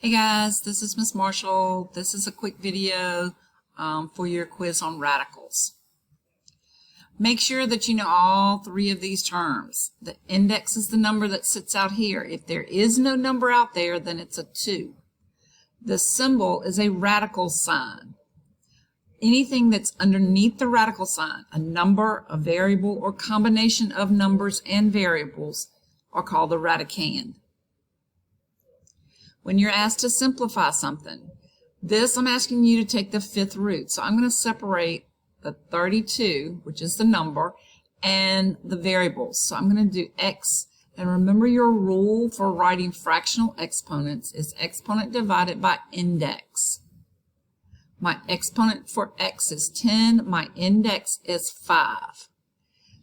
Hey guys, this is Miss Marshall. This is a quick video for your quiz on radicals. Make sure that you know all three of these terms. The index is the number that sits out here. If there is no number out there, then it's a 2. The symbol is a radical sign. Anything that's underneath the radical sign, a number, a variable, or combination of numbers and variables, are called the radicand. When you're asked to simplify something, I'm asking you to take the fifth root. So I'm going to separate the 32, which is the number, and the variables. So I'm going to do x. And remember, your rule for writing fractional exponents is exponent divided by index. My exponent for x is 10. My index is 5.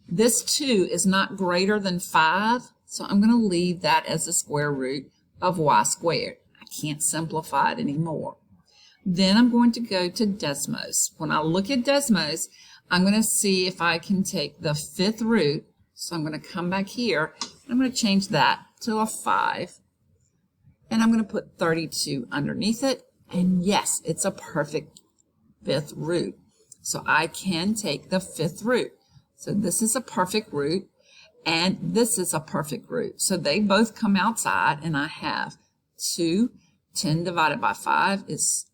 This 2 is not greater than 5, so I'm going to leave that as the square root of y squared. I can't simplify it anymore. Then I'm going to go to Desmos. When I look at Desmos, I'm going to see if I can take the fifth root. So I'm going to come back here. I'm going to change that to a 5. And I'm going to put 32 underneath it. And yes, it's a perfect fifth root. So I can take the fifth root. So this is a perfect root. And this is a perfect root. So they both come outside, and I have 2. 10 divided by 5 is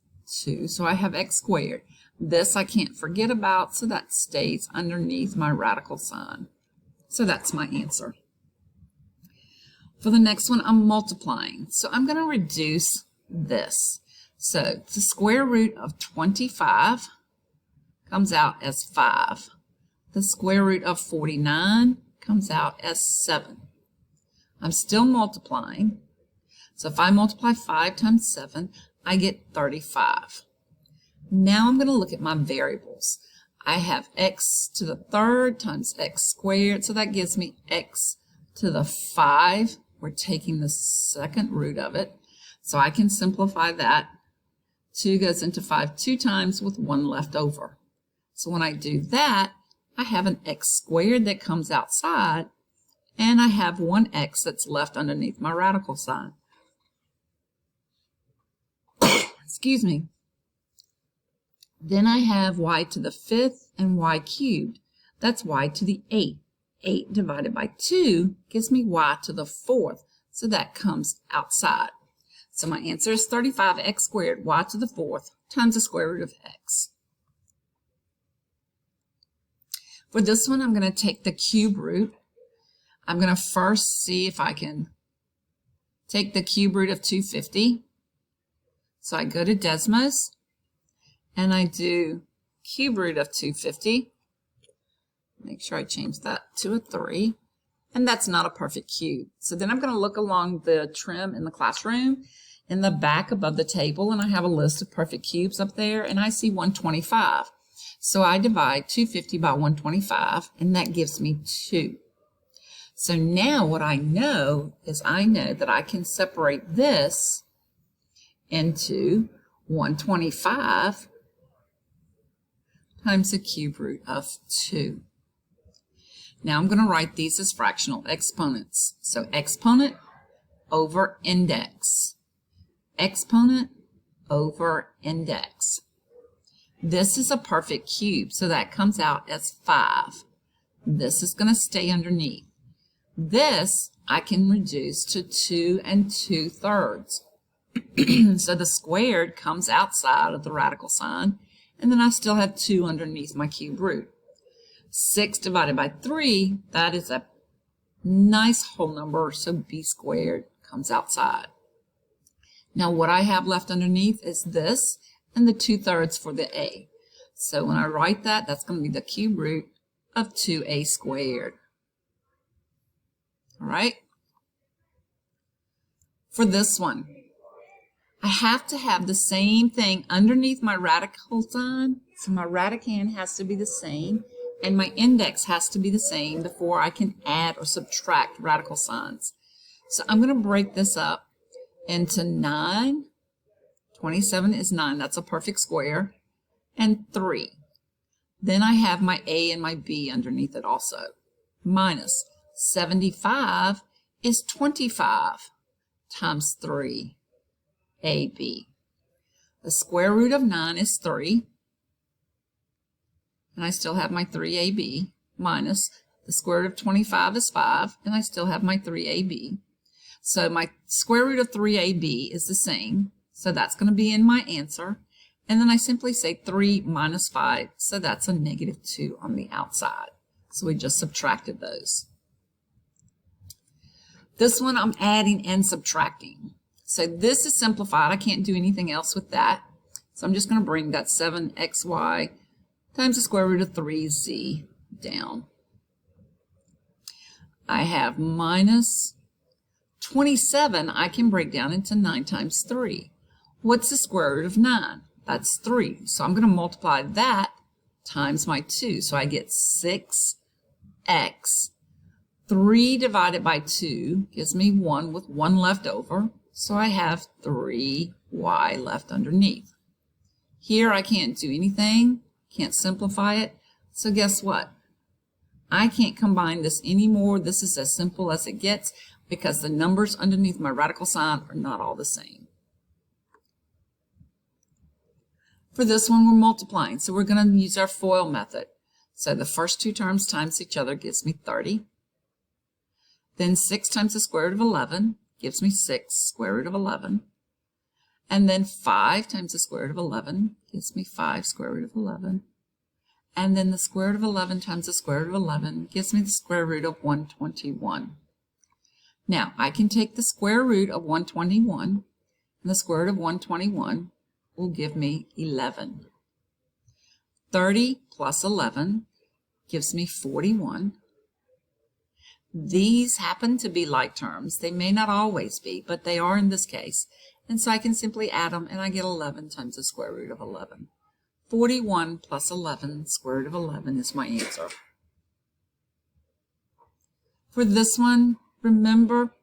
2. So I have x squared. This I can't forget about, so that stays underneath my radical sign. So that's my answer. For the next one, I'm multiplying. So I'm going to reduce this. So the square root of 25 comes out as 5. The square root of 49 comes out as 7. I'm still multiplying. So if I multiply 5 times 7, I get 35. Now I'm going to look at my variables. I have x to the third times x squared, so that gives me x to the 5. We're taking the second root of it, so I can simplify that. 2 goes into 5 2 times with 1 left over. So when I do that, I have an x squared that comes outside, and I have one x that's left underneath my radical sign. Excuse me. Then I have y to the 5th and y cubed. That's y to the 8th. 8 divided by 2 gives me y to the 4th, so that comes outside. So my answer is 35x squared y to the 4th times the square root of x. For this one, I'm going to take the cube root. I'm going to first see if I can take the cube root of 250. So I go to Desmos, and I do cube root of 250. Make sure I change that to a 3. And that's not a perfect cube. So then I'm going to look along the trim in the classroom in the back above the table, and I have a list of perfect cubes up there, and I see 125. So I divide 250 by 125, and that gives me 2. So now what I know is I know that I can separate this into 125 times the cube root of 2. Now I'm going to write these as fractional exponents. So exponent over index. Exponent over index. This is a perfect cube, so that comes out as 5. This is going to stay underneath. This I can reduce to 2 2/3. So the squared comes outside of the radical sign, and then I still have 2 underneath my cube root. 6 divided by 3, that is a nice whole number, so b squared comes outside. Now what I have left underneath is this, and the 2/3 for the a. So when I write that, that's going to be the cube root of 2a squared. All right? For this one, I have to have the same thing underneath my radical sign. So my radicand has to be the same, and my index has to be the same before I can add or subtract radical signs. So I'm going to break this up into 9. 27 is 9. That's a perfect square. And 3. Then I have my a and my b underneath it also. Minus 75 is 25 times 3. AB. The square root of 9 is 3. And I still have my 3AB minus the square root of 25 is 5, and I still have my 3AB. So my square root of 3AB is the same, so that's going to be in my answer. And then I simply say 3 minus 5, so that's a negative 2 on the outside. So we just subtracted those. This one I'm adding and subtracting. So this is simplified. I can't do anything else with that. So I'm just going to bring that 7xy times the square root of 3z down. I have minus 27 I can break down into 9 times 3. What's the square root of 9? That's 3. So I'm going to multiply that times my 2. So I get 6x. 3 divided by 2 gives me 1 with 1 left over. So I have 3y left underneath. Here I can't do anything. Can't simplify it. So guess what? I can't combine this anymore. This is as simple as it gets because the numbers underneath my radical sign are not all the same. For this one, we're multiplying, so we're going to use our FOIL method. So the first two terms times each other gives me 30. Then 6 times the square root of 11 gives me 6 square root of 11. And then 5 times the square root of 11 gives me 5 square root of 11. And then the square root of 11 times the square root of 11 gives me the square root of 121. Now, I can take the square root of 121, and the square root of 121 will give me 11. 30 plus 11 gives me 41. These happen to be like terms. They may not always be, but they are in this case. And so I can simply add them, and I get 11 times the square root of 11. 41 plus 11, square root of 11 is my answer. For this one, remember,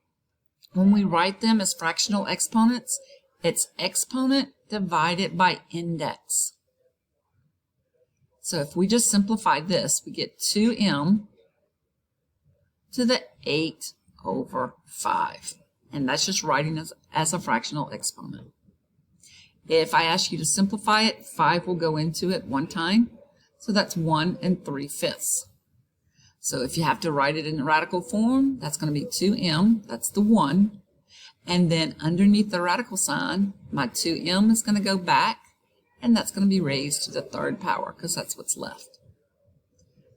when we write them as fractional exponents, it's exponent divided by index. So if we just simplify this, we get 2m to the 8 over 5. And that's just writing as a fractional exponent. If I ask you to simplify it, 5 will go into it one time. So that's 1 3/5. So if you have to write it in the radical form, that's going to be 2m, that's the 1. And then underneath the radical sign, my 2m is going to go back, and that's going to be raised to the 3rd power, because that's what's left.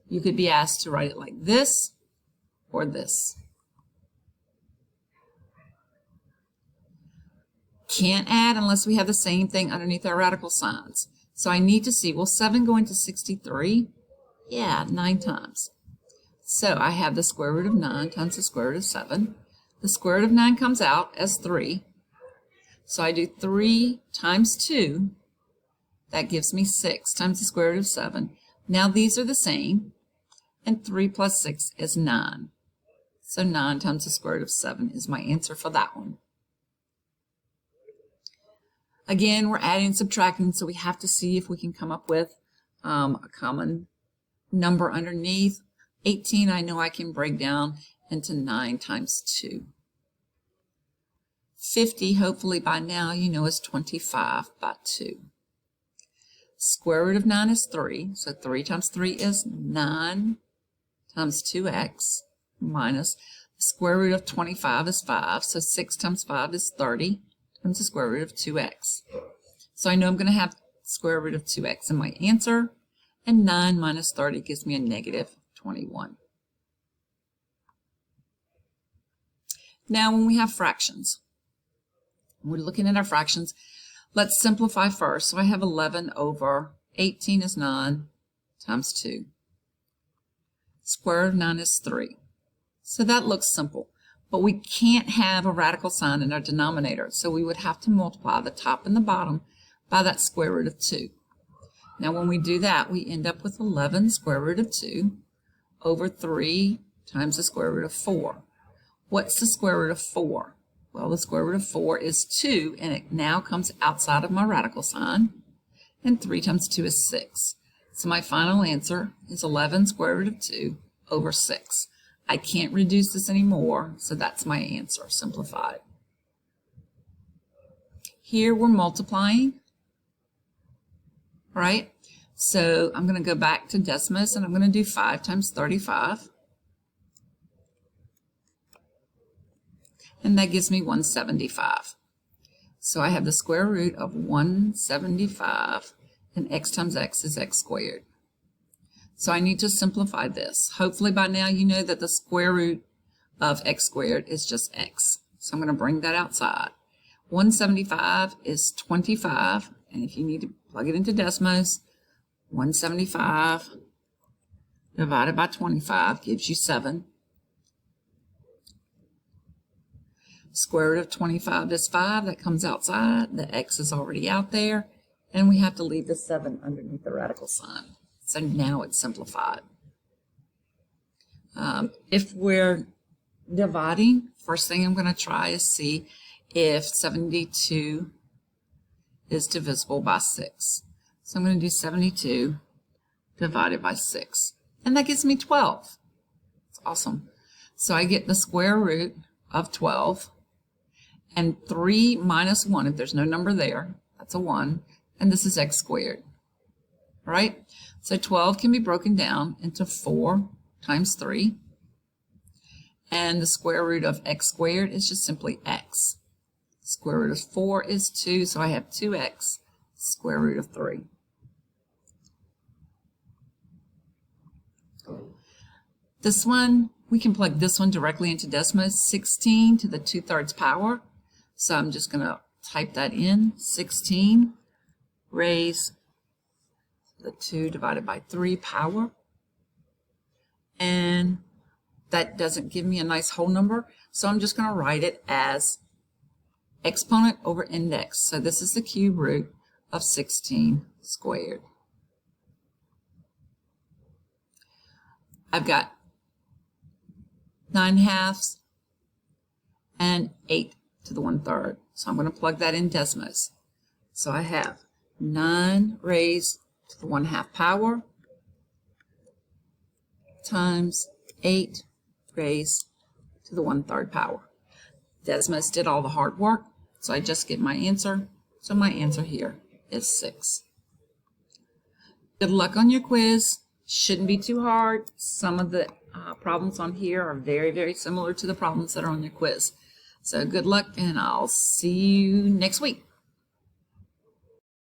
You could be asked to write it like this or this. Can't add unless we have the same thing underneath our radical signs. So I need to see, will 7 go into 63? Yeah, 9 times. So I have the square root of 9 times the square root of 7. The square root of 9 comes out as 3. So I do 3 times 2. That gives me 6 times the square root of 7. Now these are the same. And 3 plus 6 is 9. So 9 times the square root of 7 is my answer for that one. Again, we're adding and subtracting, so we have to see if we can come up with a common number underneath. 18, I know I can break down into 9 times 2. 50, hopefully by now, you know, is 25 by 2. Square root of 9 is 3, so 3 times 3 is 9 times 2x minus the square root of 25 is 5, so 6 times 5 is 30. Times the square root of 2x. So I know I'm going to have square root of 2x in my answer, and 9 minus 30 gives me a negative 21. Now when we have fractions, we're looking at our fractions, let's simplify first. So I have 11 over 18 is 9 times 2. Square root of 9 is 3. So that looks simple. But we can't have a radical sign in our denominator, so we would have to multiply the top and the bottom by that square root of 2. Now when we do that, we end up with 11 square root of 2 over 3 times the square root of 4. What's the square root of 4? Well, the square root of 4 is 2, and it now comes outside of my radical sign, and 3 times 2 is 6. So my final answer is 11 square root of 2 over 6. I can't reduce this anymore, so that's my answer, simplified. Here we're multiplying, right? So I'm going to go back to Desmos and I'm going to do 5 times 35. And that gives me 175. So I have the square root of 175, and x times x is x squared. So I need to simplify this. Hopefully by now you know that the square root of x squared is just x. So I'm going to bring that outside. 175 is 25, and if you need to plug it into Desmos, 175 divided by 25 gives you 7. Square root of 25 is 5. That comes outside. The x is already out there. And we have to leave the 7 underneath the radical sign. So now it's simplified. If we're dividing, first thing I'm going to try is see if 72 is divisible by 6. So I'm going to do 72 divided by 6. And that gives me 12. It's awesome. So I get the square root of 12. And 3 minus 1, if there's no number there, that's a 1. And this is x squared. All right? So 12 can be broken down into 4 times 3. And the square root of x squared is just simply x. Square root of 4 is 2, so I have 2x, square root of 3. This one, we can plug this one directly into Desmos, 16 to the 2/3 power. So I'm just going to type that in, 16 raised to the 2 divided by 3 power. And that doesn't give me a nice whole number, so I'm just going to write it as exponent over index. So this is the cube root of 16 squared. I've got 9/2 and 8 to the 1/3. So I'm going to plug that in Desmos. So I have 9 raised to the 1/2 power times 8 raised to the 1/3 power. Desmos did all the hard work, so I just get my answer. So my answer here is 6. Good luck on your quiz. Shouldn't be too hard. Some of the problems on here are very, very similar to the problems that are on your quiz. So good luck, and I'll see you next week.